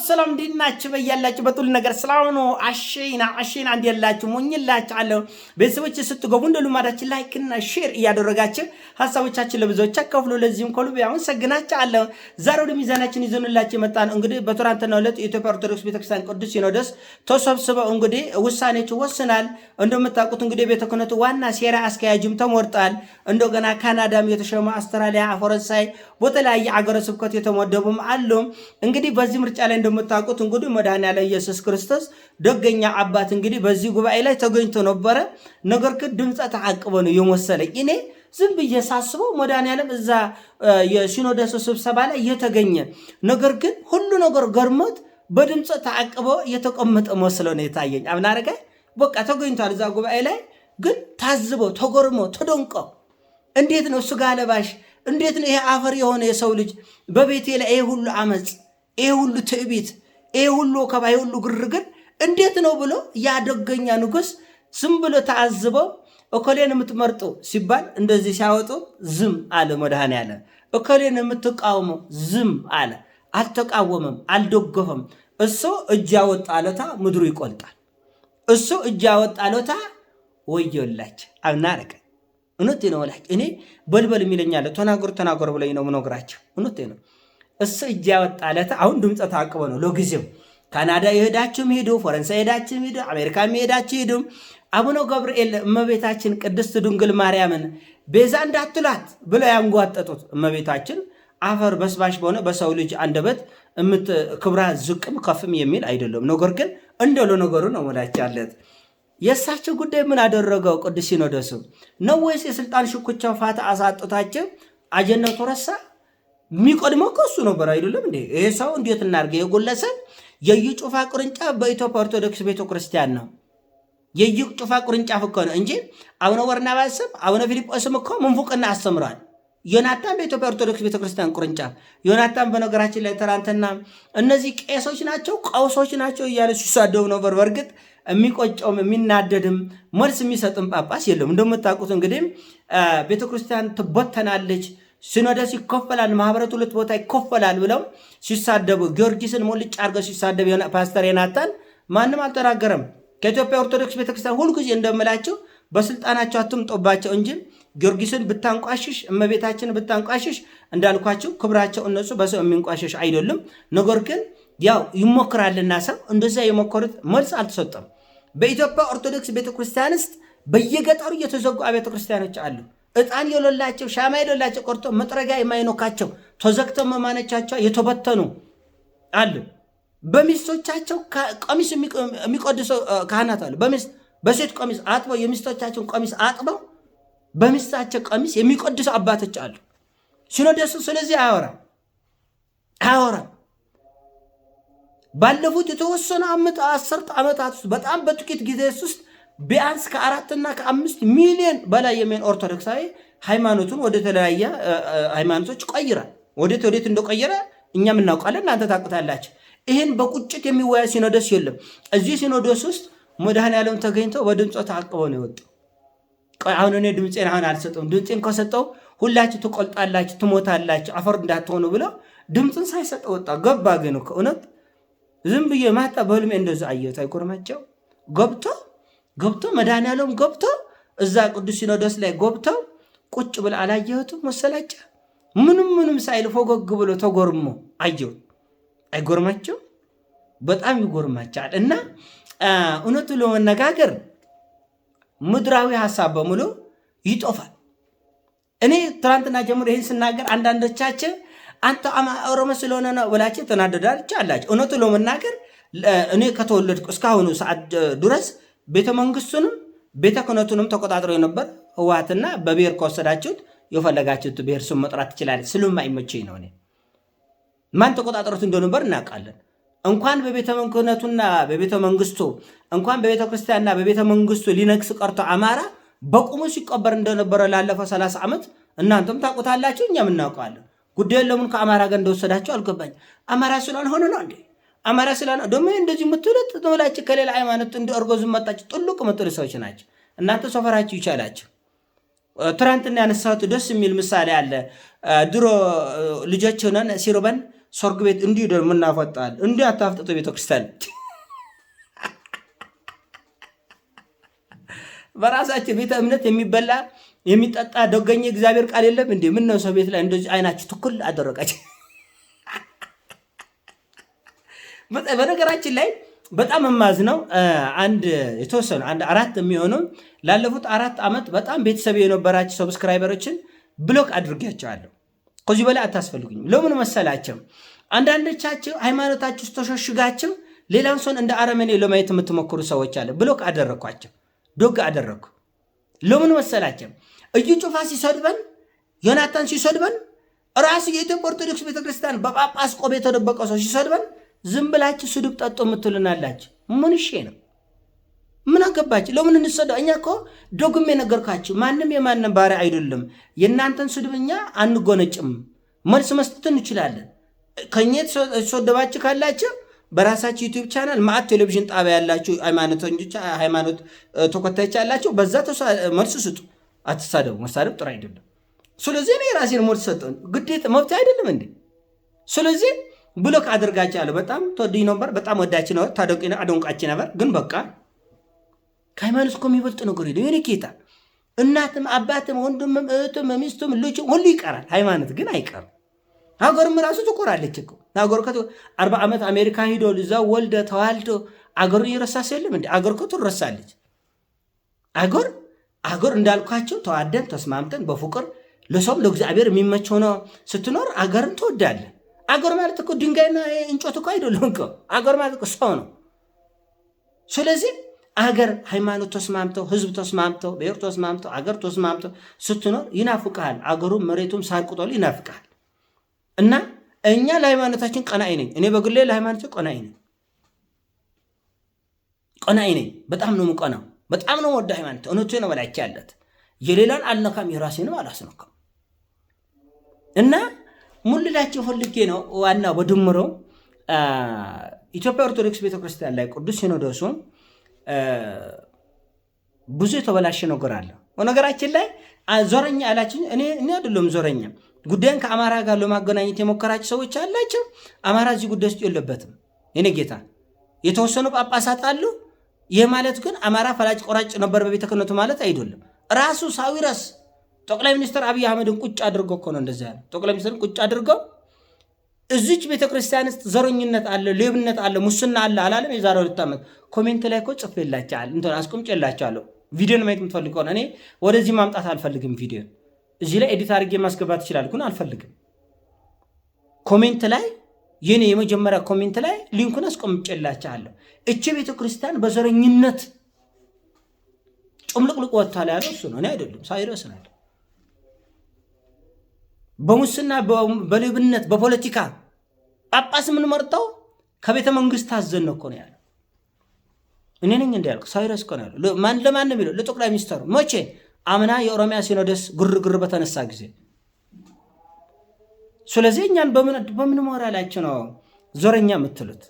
ሰላም እንዲናችሁ በያላችሁ በጥል ነገር ሰላም ነው። አሽና እንዲያላችሁ ሞኝላችኋለሁ። ቤተሰቦች ስትገቡ እንደ ልማዳችን ላይክ እና ሼር እያደረጋችሁ ሀሳቦቻችን ለብዙዎች አካፍሉ። ለዚህም ከልብ አመሰግናችኋለሁ። ዛሬ ወደ ሚዛናችን ይዘንላችሁ የመጣን እንግዲህ በትናንትናው ዕለት የኢትዮጵያ ኦርቶዶክስ ቤተክርስቲያን ቅዱስ ሲኖዶስ ተሰብስበው እንግዲህ ውሳኔዎች ወስናል። እንደምታውቁት እንግዲህ ቤተ ክህነቱ ዋና ሴራ አስኪያጅም ተመርጧል። እንደገና ካናዳም የተሾመ አውስትራሊያ፣ ፈረንሳይ በተለያየ አገረ ስብከት የተመደቡም አሉ። እንግዲህ በዚህ ምርጫ ላይ እንደምታውቁት እንግዲህ መድኃኔዓለም ኢየሱስ ክርስቶስ ደገኛ አባት እንግዲህ በዚህ ጉባኤ ላይ ተገኝቶ ነበረ። ነገር ግን ድምፀ ተዓቅቦ ነው የመሰለኝ። እኔ ዝም ብዬ ሳስበው መድኃኔዓለም እዛ የሲኖዶስ ስብሰባ ላይ የተገኘ ነገር ግን ሁሉ ነገር ገርሞት በድምፀ ተዓቅቦ የተቀመጠ መስሎ ነው የታየኝ። አብናረጋ በቃ ተገኝቷል እዛ ጉባኤ ላይ ግን ታዝቦ ተጎርሞ ተደንቆ እንዴት ነው ስጋ ለባሽ እንዴት ነው ይሄ አፈር የሆነ የሰው ልጅ በቤቴ ላይ ይሄ ሁሉ አመፅ፣ ይሄ ሁሉ ትዕቢት፣ ይሄ ሁሉ ወከባ፣ ይሄ ሁሉ ግርግር እንዴት ነው ብሎ ያደገኛ ንጉሥ ዝም ብሎ ታዝበው እኮሌን የምትመርጡ ሲባል እንደዚህ ሲያወጡ ዝም አለ መድኃኔዓለም። እኮሌን የምትቃወሙ ዝም አለ፣ አልተቃወመም፣ አልደገፈም። እሱ እጅ ያወጣ ለታ ምድሩ ይቆልጣል። እሱ እጅ ያወጣ ለታ ወዮላች አብናረቀ እውነቴ ነው ወላሂ። እኔ በልበል የሚለኛለ ተናገር ብለኝ ነው ምነግራቸው። እውነቴ ነው። እሱ እጅ ያወጣለት አሁን ድምፀ ተዓቅቦ ነው ለጊዜው። ካናዳ የሄዳችሁም ሄዱ፣ ፈረንሳይ የሄዳችሁም ሄዱ፣ አሜሪካ የሄዳችሁ ሄዱ። አቡነ ገብርኤል እመቤታችን ቅድስት ድንግል ማርያምን ቤዛ እንዳትላት ብለው ያንጓጠጡት እመቤታችን አፈር በስባሽ በሆነ በሰው ልጅ አንደበት ክብራ ዝቅም ከፍም የሚል አይደለም። ነገር ግን እንደሎ ነገሩ ነው ወዳቻለት። የእሳቸው ጉዳይ ምን አደረገው? ቅዱስ ሲኖዶሱ ነው ወይስ የስልጣን ሽኩቻው ፋታ አሳጥታቸው አጀንዳው ተረሳ? የሚቆድመው ከሱ ነበር አይደለም እንዴ? ይሄ ሰው እንዴት እናርገ? የጎለሰብ የይጩፋ ቅርንጫፍ በኢትዮጵያ ኦርቶዶክስ ቤተክርስቲያን ነው። የይጩፋ ቅርንጫፍ እኮ ነው እንጂ አቡነ በርናባስም አቡነ ፊልጶስም እኮ ምንፉቅና አስተምሯል። ዮናታን በኢትዮጵያ ኦርቶዶክስ ቤተክርስቲያን ቅርንጫፍ ዮናታን በነገራችን ላይ ትናንትና እነዚህ ቄሶች ናቸው ቀውሶች ናቸው እያለ ሲሳደቡ ነበር። በእርግጥ የሚቆጨውም የሚናደድም መልስ የሚሰጥም ጳጳስ የለም። እንደምታውቁት እንግዲህ ቤተክርስቲያን ትበተናለች፣ ሲኖዶስ ይከፈላል፣ ማህበረቱ ሁለት ቦታ ይከፈላል ብለው ሲሳደቡ ጊዮርጊስን ሞልጭ አድርገው ሲሳደብ ፓስተር ዮናታን ማንም አልተናገረም። ከኢትዮጵያ ኦርቶዶክስ ቤተክርስቲያን ሁልጊዜ እንደምላቸው በስልጣናቸው አትምጦባቸው እንጂ ጊዮርጊስን ብታንቋሽሽ እመቤታችን ብታንቋሽሽ እንዳልኳቸው ክብራቸው እነሱ በሰው የሚንቋሽሽ አይደሉም። ነገር ግን ያው ይሞክራልና ሰው እንደዛ የሞከሩት መልስ አልተሰጠም። በኢትዮጵያ ኦርቶዶክስ ቤተክርስቲያን ውስጥ በየገጠሩ የተዘጉ አብያተ ክርስቲያኖች አሉ። ዕጣን የሌላቸው ሻማ የሌላቸው ቆርጦ መጥረጊያ የማይኖካቸው ተዘግተው መማነቻቸው የተበተኑ አሉ። በሚስቶቻቸው ቀሚስ የሚቆድሱ ካህናት አሉ። በሴት ቀሚስ አጥበው የሚስቶቻቸውን ቀሚስ አጥበው በሚስታቸው ቀሚስ የሚቆድሱ አባቶች አሉ። ሲኖዶሱ ስለዚህ አያወራም። ባለፉት የተወሰኑ 10 ዓመታት ውስጥ በጣም በጥቂት ጊዜ ውስጥ ቢያንስ ከ4 እና ከ5 ሚሊዮን በላይ የሚሆን ኦርቶዶክሳዊ ሃይማኖቱን ወደ ተለያየ ሃይማኖቶች ቀይራል። ወዴት እንደቀየረ እኛም እናውቃለን፣ እናንተ ታውቁታላችሁ። ይህን በቁጭት የሚወያ ሲኖዶስ የለም። እዚህ ሲኖዶስ ውስጥ መድኃኔዓለም ተገኝተው በድምፀ ተዓቅቦ ነው የወጡ። አሁን እኔ ድምፄን አሁን አልሰጠውም፣ ድምፄን ከሰጠው ሁላችሁ ትቆልጣላችሁ፣ ትሞታላችሁ፣ አፈር እንዳትሆኑ ብለው ድምፅን ሳይሰጠ ወጣ። ገባ ግን እውነት ዝም ብዬ ማታ በህልሜ እንደዛ አየሁት። አይኮርማቸው ገብቶ መድኃኔዓለም ገብቶ እዛ ቅዱስ ሲኖዶስ ላይ ገብተው ቁጭ ብለ አላየሁትም መሰላቸው። ምንም ሳይል ፈገግ ብሎ ተጎርሞ አየሁት። አይጎርማቸው? በጣም ይጎርማቸዋል። እና እውነቱ ለመነጋገር ምድራዊ ሀሳብ በሙሉ ይጦፋል። እኔ ትናንትና ጀምሮ ይህን ስናገር አንዳንዶቻችን አንተ ኦሮሞ ስለሆነ ነው ብላችሁ ተናደዳችሁ አላችሁ። እውነቱ ለመናገር እኔ ከተወለድኩ እስካሁኑ ሰዓት ድረስ ቤተ መንግስቱንም ቤተ ክህነቱንም ተቆጣጥሮ የነበር ህወሓትና በብሔር ከወሰዳችሁት የፈለጋችሁት ብሔር ስም መጥራት ትችላለች። ስለማይመቸኝ ነው። እኔ ማን ተቆጣጥሮት እንደነበር እናውቃለን። እንኳን በቤተ ክህነቱና በቤተ መንግስቱ እንኳን በቤተ ክርስቲያንና በቤተ መንግስቱ ሊነግስ ቀርቶ አማራ በቁሙ ሲቀበር እንደነበረ ላለፈው 30 ዓመት እናንተም ታውቁታላችሁ፣ እኛም እናውቃለን። ጉዳዩን ለምን ከአማራ ጋር እንደወሰዳቸው አልገባኝ። አማራ ስላልሆነ ነው እንዴ? አማራ ስላልሆነ ደግሞ እንደዚህ የምትሉት ተወላችሁ ከሌላ ሃይማኖት እንደ እርጎ ዝመጣችሁ ጥልቅ የምትሉ ሰዎች ናቸው። እናንተ ሰፈራችሁ ይቻላችሁ። ትናንትና ያነሳሁት ደስ የሚል ምሳሌ አለ። ድሮ ልጆች ሆነን ሲርበን ሰርግ ቤት እንዲህ ደግሞ እናፈጣል። እንዲህ አታፍጥጡ ቤተክርስቲያን። በራሳችን ቤተ እምነት የሚበላ የሚጠጣ ደገኘ እግዚአብሔር ቃል የለም እንዴ? ምን ነው ሰው ቤት ላይ እንደዚህ አይናችሁ ትኩል አደረጋችሁ? በነገራችን ላይ በጣም የማዝነው አንድ የተወሰኑ አንድ 4 የሚሆኑ ላለፉት 4 ዓመት በጣም ቤተሰብ የነበራችሁ ሰብስክራይበሮችን ብሎክ አድርጌያቸዋለሁ። ከዚህ በላይ አታስፈልጉኝም። ለምን መሰላቸው? አንዳንዶቻችሁ ሃይማኖታችሁ ውስጥ ተሸሽጋችሁ ሌላውን ሰውን እንደ አረመኔ ለማየት የምትሞክሩ ሰዎች አለ። ብሎክ አደረኳቸው፣ ዶግ አደረኩ። ለምን መሰላቸው? እዩ ጩፋ ሲሰድበን፣ ዮናታን ሲሰድበን፣ ራሱ የኢትዮጵያ ኦርቶዶክስ ቤተክርስቲያን በጳጳስ ቆብ የተደበቀ ሰው ሲሰድበን ዝም ብላችሁ ስድብ ጠጡ የምትሉናላችሁ። ምን እሺ ነው? ምን አገባችሁ? ለምን እንሰደው? እኛ እኮ ዶግሜ ነገርካችሁ፣ ማንም የማንም ባሪያ አይደለም። የእናንተን ስድብ እኛ አንጎነጭም፣ መልስ መስጠት እንችላለን። ከኛ የተሰደባችሁ ካላችሁ በራሳችሁ ዩቲዩብ ቻናል ማዕት ቴሌቪዥን ጣቢያ ያላችሁ ሃይማኖተኞች፣ ሃይማኖት ተከታዮች ያላችሁ በዛ መልስ ስጡ። አትሳደቡ። መሳደብ ጥሩ አይደለም። ስለዚህ እኔ ራሴን መልስ ሰጠን ግዴታ መብት አይደለም እንዴ? ስለዚህ ብሎክ አድርጋችኋለሁ። በጣም ተወዱኝ ነበር፣ በጣም ወዳችሁ ነበር፣ ታደንቁኝ አደንቃችሁ ነበር። ግን በቃ ከሃይማኖት እኮ የሚበልጥ ነገር የለም። የኔ ጌታ እናትም አባትም ወንድምም እህትም ሚስቱም ልጅም ሁሉ ይቀራል፣ ሃይማኖት ግን አይቀርም። ሀገርም ራሱ ትቆራለች እኮ ሀገር 40 ዓመት አሜሪካ ሂዶ እዛው ወልደ ተዋልዶ አገሩ እየረሳስ የለም እንዴ? አገር እኮ ትረሳለች። አገር እንዳልኳቸው ተዋደን ተስማምተን በፍቅር ለሰውም ለእግዚአብሔር የሚመቸው ነው ስትኖር አገርን ትወዳለን። አገር ማለት እኮ ድንጋይና እንጨት እኮ አይደለም እኮ አገር ማለት እኮ ሰው ነው። ስለዚህ አገር ሃይማኖት ተስማምተው ህዝብ ተስማምተው ብሔር ተስማምተው አገር ተስማምተው ስትኖር ይናፍቃል። አገሩም መሬቱም ሳር ቅጠሉ ይናፍቃል። እና እኛ ለሃይማኖታችን ቀናኢ ነኝ። እኔ በግሌ ለሃይማኖት ቀናኢ ነኝ። በጣም ነው የምቀናው። በጣም ነው ወደ ሃይማኖት እውነቱ ነው በላች ያለት የሌላን አልነካም የራሴንም አላስነካም። እና ሙልላችሁ ፈልጌ ነው ዋና በድምሮ ኢትዮጵያ ኦርቶዶክስ ቤተክርስቲያን ላይ ቅዱስ ሲኖዶሱ ብዙ የተበላሸ ነገር አለ። ነገራችን ላይ ዞረኛ አላችሁ። እኔ አይደለም ዞረኛ። ጉዳይን ከአማራ ጋር ለማገናኘት የሞከራችሁ ሰዎች አላችሁ። አማራ እዚህ ጉዳይ ውስጥ የለበትም። እኔ ጌታ የተወሰኑ ጳጳሳት አሉ። ይህ ማለት ግን አማራ ፈላጭ ቆራጭ ነበር በቤተ ክህነቱ ማለት አይደለም። ራሱ ሳዊረስ ጠቅላይ ሚኒስትር አብይ አህመድን ቁጭ አድርጎ እኮ ነው እንደዛ ያለው። ጠቅላይ ሚኒስትርን ቁጭ አድርጎ እዚች ቤተክርስቲያን ውስጥ ዘረኝነት አለ፣ ሌብነት አለ፣ ሙስና አለ አላለም? የዛሬ 2 ዓመት ኮሜንት ላይ እኮ ጽፌላችኋል፣ እንትን አስቀምጬላችኋለሁ። ቪዲዮን ማየት የምትፈልገው እኔ ወደዚህ ማምጣት አልፈልግም። ቪዲዮ እዚህ ላይ ኤዲት አድርጌ ማስገባት ይችላል፣ ግን አልፈልግም። ኮሜንት ላይ የኔ የመጀመሪያ ኮሜንት ላይ ሊንኩን አስቀምጬላችኋለሁ። እቺ ቤተክርስቲያን በዘረኝነት ጭምልቅልቅ ወጥቷል ያለው እሱ ነው፣ እኔ አይደለም። ሳይረስ ነው። በሙስና በሌብነት በፖለቲካ ጳጳስ የምንመርጠው ከቤተ መንግስት ታዘን ነው እኮ ነው ያለው። እኔ ነኝ እንዲያልኩ ሳይረስ እኮ ነው ያለው። ማን ለማን ነው? ለጠቅላይ ሚኒስትሩ። መቼ? አምና የኦሮሚያ ሲኖዶስ ግርግር በተነሳ ጊዜ። ስለዚህ እኛን በምን ሞራላችሁ ነው ዞረኛ የምትሉት?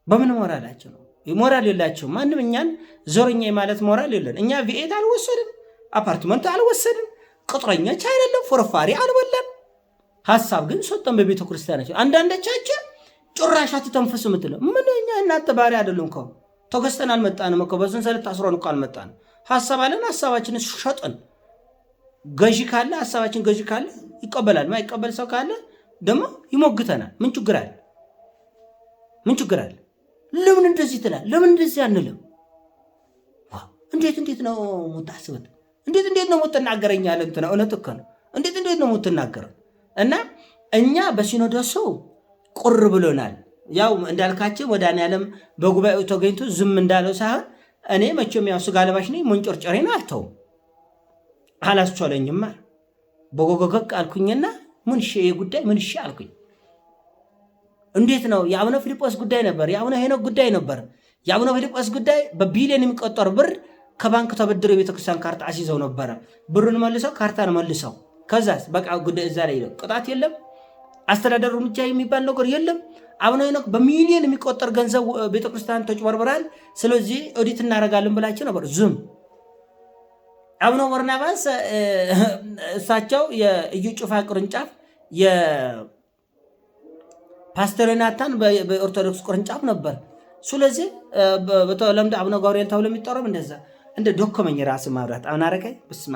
በምን ሞራላችሁ ነው? ሞራል የላችሁ። ማንም እኛን ዞረኛ ማለት ሞራል የለን። እኛ ቪኤት አልወሰድም፣ አፓርትመንት አልወሰድም፣ ቅጥረኞች አይደለም፣ ፍርፋሪ አልበላም። ሐሳብ ግን ሰጠን በቤተ ክርስቲያናችን። አንዳንዶቻችሁ ጭራሽ አትተንፈሱ የምትለው ምን? እኛ እናንተ ባሪያ አይደለም እኮ ተገዝተን አልመጣንም እኮ በሰንሰለት ታስረን እኮ አልመጣንም። ሐሳብ አለን፣ ሐሳባችንን ሸጠን። ገዢ ካለ ሐሳባችን ገዢ ካለ ይቀበላል፣ ማይቀበል ሰው ካለ ደግሞ ይሞግተናል። ምን ችግር አለ? ምን ችግር አለ? ለምን እንደዚህ ትላለህ? ለምን እንደዚህ አንልም? እንዴት ነው የምታስበት? እንዴት ነው የምትናገረኝ? ያለ እንትና እውነት እኮ ነው። እንዴት ነው የምትናገረው? እና እኛ በሲኖዶሱ ቁር ብሎናል። ያው እንዳልካቸው ወዳኔዓለም በጉባኤው ተገኝቶ ዝም እንዳለው ሳይሆን እኔ መቼም ያው ስጋ ለባሽ ነኝ። መንጨርጨሬን አልተውም፣ አላስቻለኝም። በጎጎገቅ አልኩኝና ምን እሺ ጉዳይ ምን እሺ አልኩኝ። እንዴት ነው? የአቡነ ፊልጶስ ጉዳይ ነበር፣ የአቡነ ሄኖክ ጉዳይ ነበር። የአቡነ ፊልጶስ ጉዳይ በቢሊዮን የሚቆጠር ብር ከባንክ ተበድረው የቤተክርስቲያን ካርታ አስይዘው ነበረ። ብሩን መልሰው ካርታን መልሰው ከዛስ በቃ ጉዳይ እዛ ላይ ነው። ቅጣት የለም፣ አስተዳደር እርምጃ የሚባል ነገር የለም። አቡነ ሄኖክ በሚሊዮን የሚቆጠር ገንዘብ ቤተክርስቲያን ተጭበርብራል፣ ስለዚህ ኦዲት እናደርጋለን ብላችሁ ነበር። ዝም። አቡነ በርናባስ እሳቸው የኢዩ ጩፋ ቅርንጫፍ ፓስተር ዮናታን በኦርቶዶክስ ቅርንጫፍ ነበር። ስለዚህ በተለምዶ አቡነ ገብርኤል ተብሎ የሚጠራው እንደዛ እንደ ዶከመኝ ራስ ማብራት አሁን አረከኝ በስማ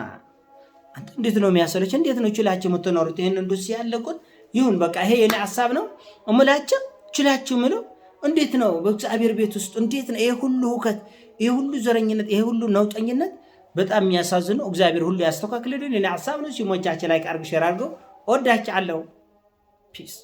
አንተ እንዴት ነው የሚያሰለች? እንዴት ነው ችላችሁ የምትኖሩት? ይሄን እንደዚህ ያለቁት ይሁን በቃ ይሄ የኔ ሐሳብ ነው እምላችሁ ችላችሁ ምለው እንዴት ነው በእግዚአብሔር ቤት ውስጥ እንዴት ነው ይሄ ሁሉ ሁከት፣ ይሄ ሁሉ ዘረኝነት፣ ይሄ ሁሉ ነውጠኝነት በጣም የሚያሳዝነው። እግዚአብሔር ሁሉ ያስተካክልልን። የኔ ሐሳብ ነው። ሲሞቻችሁ ላይ አርግ ሼር አድርገው። ወዳችኋለሁ። ፒስ